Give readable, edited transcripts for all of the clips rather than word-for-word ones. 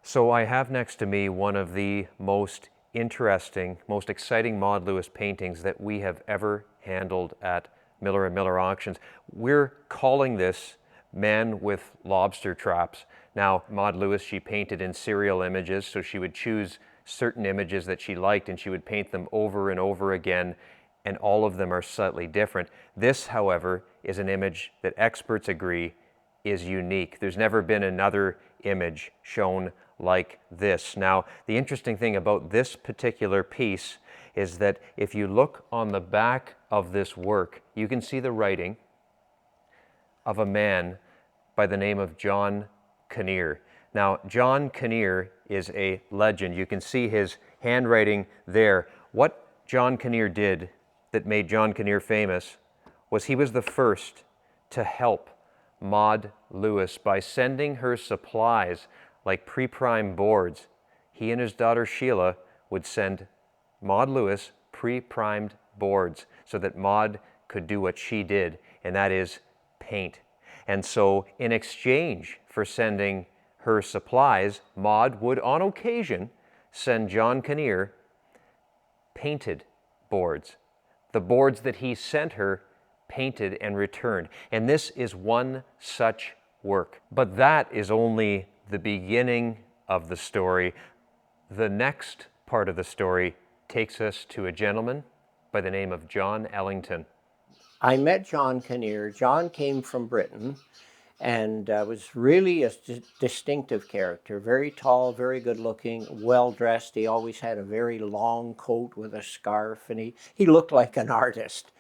So I have next to me one of the most interesting, most exciting Maud Lewis paintings that we have ever handled at Miller & Miller Auctions. We're calling this Man with Lobster Traps. Now, Maud Lewis, she painted in serial images, so she would choose certain images that she liked and she would paint them over and over again, and all of them are slightly different. This, however, is an image that experts agree is unique. There's never been another image shown like this. Now, the interesting thing about this particular piece is that if you look on the back of this work, you can see the writing of a man by the name of John Kinnear. Now, John Kinnear is a legend. You can see his handwriting there. What John Kinnear did that made John Kinnear famous was he was the first to help Maud Lewis by sending her supplies like pre-prime boards. He and his daughter Sheila would send Maud Lewis pre-primed boards so that Maud could do what she did, and that is paint. And so in exchange for sending her supplies, Maud would on occasion send John Kinnear painted boards. The boards that he sent her painted and returned. And this is one such work. But that is only the beginning of the story. The next part of the story takes us to a gentleman by the name of John Ellington. I met John Kinnear. John came from Britain and was really a distinctive character. Very tall, very good looking, well dressed. He always had a very long coat with a scarf, and he looked like an artist.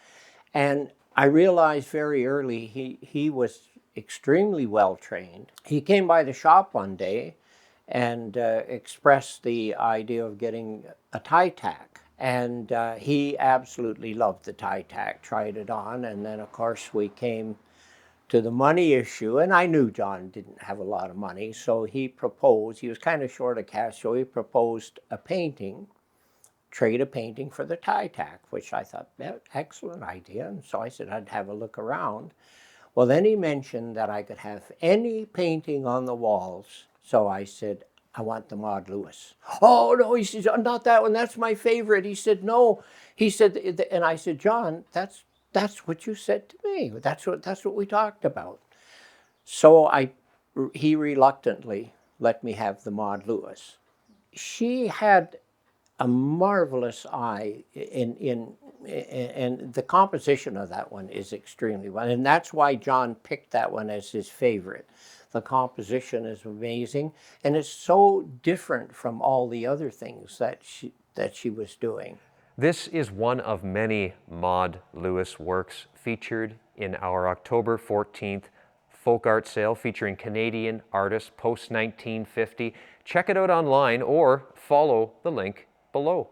And I realized very early he was extremely well trained. He came by the shop one day and expressed the idea of getting a tie tack. And he absolutely loved the tie tack, tried it on, and then of course we came to the money issue, and I knew John didn't have a lot of money, so he proposed, he was kind of short of cash, so he proposed a painting, trade a painting for the tie tack, which I thought, yeah, excellent idea, and so I said I'd have a look around. Well, then he mentioned that I could have any painting on the walls, so I said, I want the Maud Lewis. Oh, no, he says, not that one, that's my favorite. He said, no. He said, and I said, John, that's what you said to me. That's what we talked about. So he reluctantly let me have the Maud Lewis. She had a marvelous eye and the composition of that one is extremely well. And that's why John picked that one as his favorite. The composition is amazing, and it's so different from all the other things that she was doing. This is one of many Maud Lewis works featured in our October 14th folk art sale featuring Canadian artists post-1950. Check it out online or follow the link below.